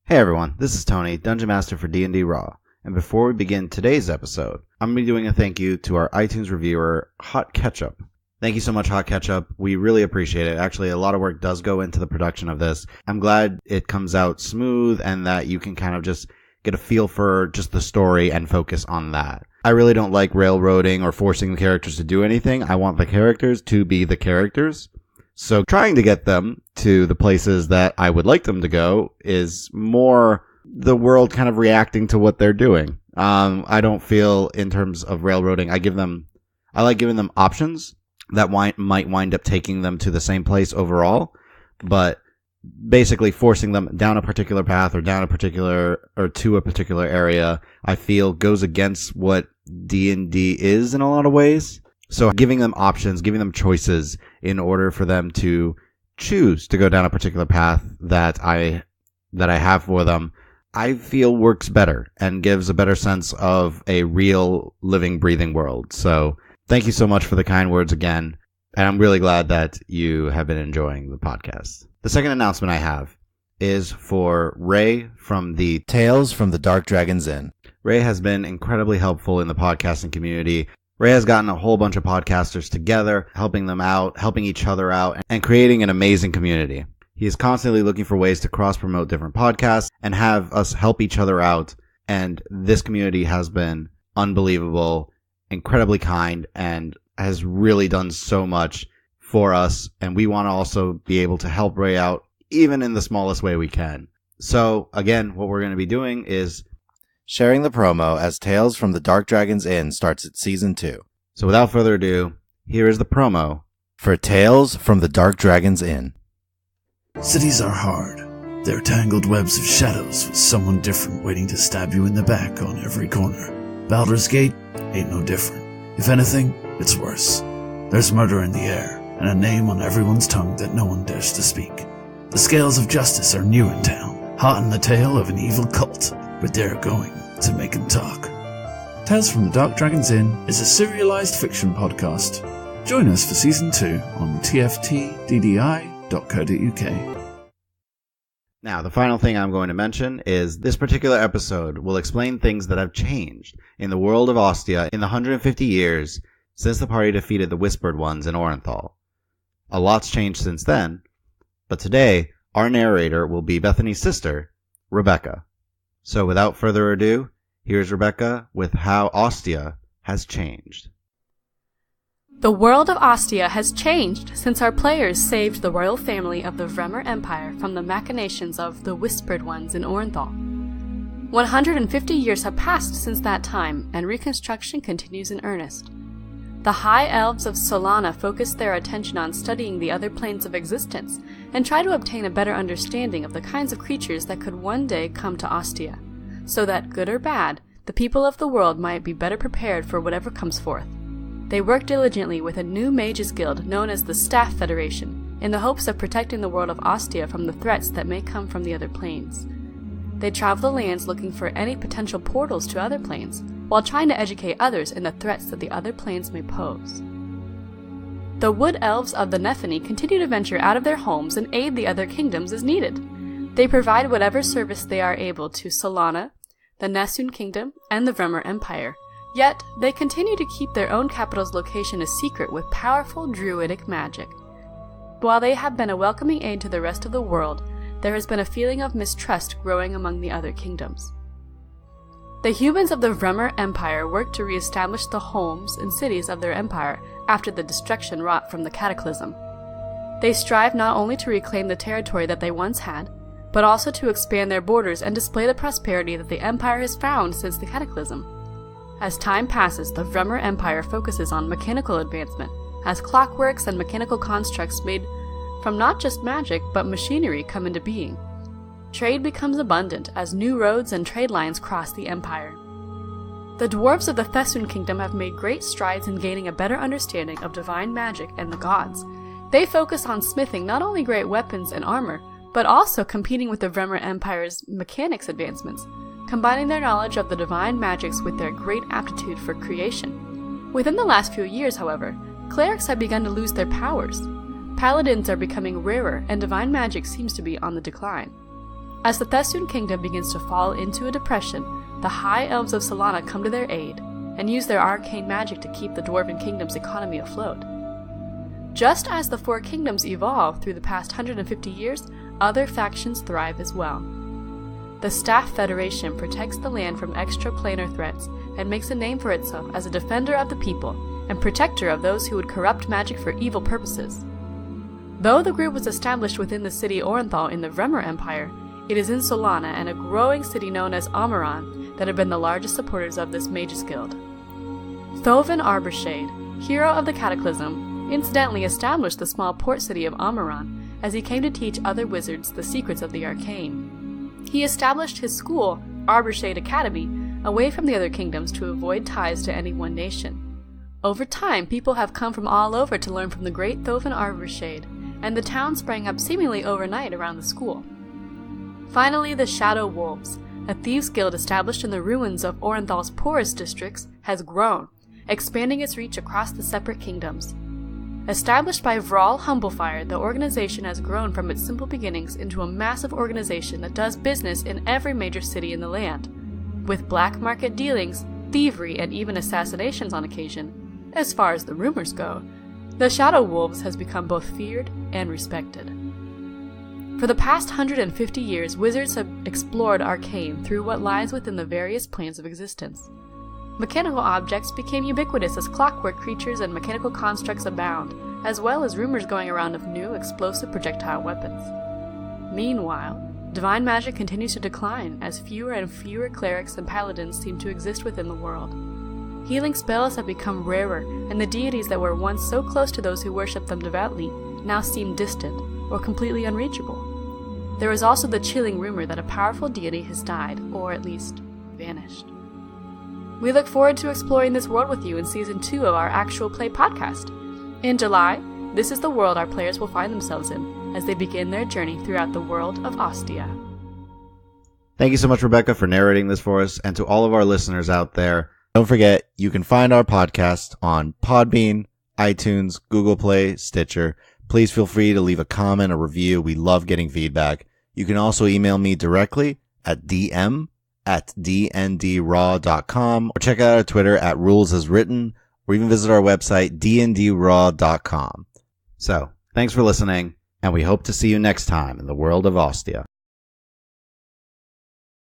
Hey everyone, this is Tony, Dungeon Master for D&D Raw, and before we begin today's episode, I'm going to be doing a thank you to our iTunes reviewer, Hot Ketchup. Thank you so much, Hot Ketchup. We really appreciate it. Actually, a lot of work does go into the production of this. I'm glad it comes out smooth and that you can kind of just get a feel for just the story and focus on that. I really don't like railroading or forcing the characters to do anything. I want the characters to be the characters. So trying to get them to the places that I would like them to go is more the world kind of reacting to what they're doing. I don't feel in terms of railroading. I like giving them options that might wind up taking them to the same place overall, but basically forcing them down a particular path or to a particular area, I feel goes against what D&D is in a lot of ways. So giving them options, giving them choices in order for them to choose to go down a particular path that I have for them, I feel works better and gives a better sense of a real living, breathing world. So thank you so much for the kind words again. And I'm really glad that you have been enjoying the podcast. The second announcement I have is for Ray from the Tales from the Dark Dragon's Inn. Ray has been incredibly helpful in the podcasting community. Ray has gotten a whole bunch of podcasters together, helping them out, helping each other out, and creating an amazing community. He is constantly looking for ways to cross-promote different podcasts and have us help each other out. And this community has been unbelievable, incredibly kind, and has really done so much for us. And we want to also be able to help Ray out, even in the smallest way we can. So, again, what we're going to be doing is sharing the promo as Tales from the Dark Dragon's Inn starts at Season 2. So without further ado, here is the promo for Tales from the Dark Dragon's Inn. Cities are hard. They're tangled webs of shadows with someone different waiting to stab you in the back on every corner. Baldur's Gate ain't no different. If anything, it's worse. There's murder in the air, and a name on everyone's tongue that no one dares to speak. The scales of justice are new in town, hot in the tail of an evil cult, but they're going to make him talk. Tales from the Dark Dragon's Inn is a serialized fiction podcast. Join us for Season 2 on tftddi.co.uk. Now, the final thing I'm going to mention is this particular episode will explain things that have changed in the world of Austea in the 150 years since the party defeated the Whispered Ones in Orenthal. A lot's changed since then, but today, our narrator will be Bethany's sister, Rebecca. So without further ado, here's Rebecca with how Austea has changed. The world of Austea has changed since our players saved the royal family of the Vremer Empire from the machinations of the Whispered Ones in Orenthal. 150 years have passed since that time, and reconstruction continues in earnest. The High Elves of Solana focus their attention on studying the other planes of existence and try to obtain a better understanding of the kinds of creatures that could one day come to Austea, so that, good or bad, the people of the world might be better prepared for whatever comes forth. They work diligently with a new mages guild known as the Staff Federation, in the hopes of protecting the world of Austea from the threats that may come from the other planes. They travel the lands looking for any potential portals to other planes, while trying to educate others in the threats that the other planes may pose. The Wood Elves of the Nephany continue to venture out of their homes and aid the other kingdoms as needed. They provide whatever service they are able to Solana, the Nessun Kingdom, and the Vremer Empire, yet they continue to keep their own capital's location a secret with powerful druidic magic. While they have been a welcoming aid to the rest of the world, there has been a feeling of mistrust growing among the other kingdoms. The humans of the Vremer Empire work to re-establish the homes and cities of their empire after the destruction wrought from the Cataclysm. They strive not only to reclaim the territory that they once had, but also to expand their borders and display the prosperity that the empire has found since the Cataclysm. As time passes, the Vremer Empire focuses on mechanical advancement, as clockworks and mechanical constructs made from not just magic but machinery come into being. Trade becomes abundant as new roads and trade lines cross the empire. The dwarves of the Thessun Kingdom have made great strides in gaining a better understanding of divine magic and the gods. They focus on smithing not only great weapons and armor, but also competing with the Vremer Empire's mechanics advancements, combining their knowledge of the divine magics with their great aptitude for creation. Within the last few years, however, clerics have begun to lose their powers. Paladins are becoming rarer, and divine magic seems to be on the decline. As the Thesun kingdom begins to fall into a depression, the High Elves of Solana come to their aid and use their arcane magic to keep the Dwarven Kingdom's economy afloat. Just as the Four Kingdoms evolve through the past 150 years, other factions thrive as well. The Staff Federation protects the land from extraplanar threats and makes a name for itself as a defender of the people and protector of those who would corrupt magic for evil purposes. Though the group was established within the city Orenthal in the Vremer Empire, it is in Solana and a growing city known as Amaran that have been the largest supporters of this Mages Guild. Thovin Arborshade, hero of the Cataclysm, incidentally established the small port city of Amaran as he came to teach other wizards the secrets of the arcane. He established his school, Arborshade Academy, away from the other kingdoms to avoid ties to any one nation. Over time, people have come from all over to learn from the great Thovin Arborshade, and the town sprang up seemingly overnight around the school. Finally, the Shadow Wolves, a thieves' guild established in the ruins of Orenthal's poorest districts, has grown, expanding its reach across the separate kingdoms. Established by Vral Humblefire, the organization has grown from its simple beginnings into a massive organization that does business in every major city in the land, with black market dealings, thievery, and even assassinations on occasion. As far as the rumors go, the Shadow Wolves has become both feared and respected. For the past 150 years, wizards have explored arcane through what lies within the various planes of existence. Mechanical objects became ubiquitous as clockwork creatures and mechanical constructs abound, as well as rumors going around of new explosive projectile weapons. Meanwhile, divine magic continues to decline as fewer and fewer clerics and paladins seem to exist within the world. Healing spells have become rarer, and the deities that were once so close to those who worshipped them devoutly now seem distant or completely unreachable. There is also the chilling rumor that a powerful deity has died, or at least vanished. We look forward to exploring this world with you in Season 2 of our Actual Play podcast. In July, this is the world our players will find themselves in as they begin their journey throughout the world of Austea. Thank you so much, Rebecca, for narrating this for us, and to all of our listeners out there. Don't forget, you can find our podcast on Podbean, iTunes, Google Play, Stitcher. Please feel free to leave a comment or review. We love getting feedback. You can also email me directly at dm@dndraw.com, or check out our Twitter at rulesaswritten, or even visit our website dndraw.com. So, thanks for listening, and we hope to see you next time in the world of Austea.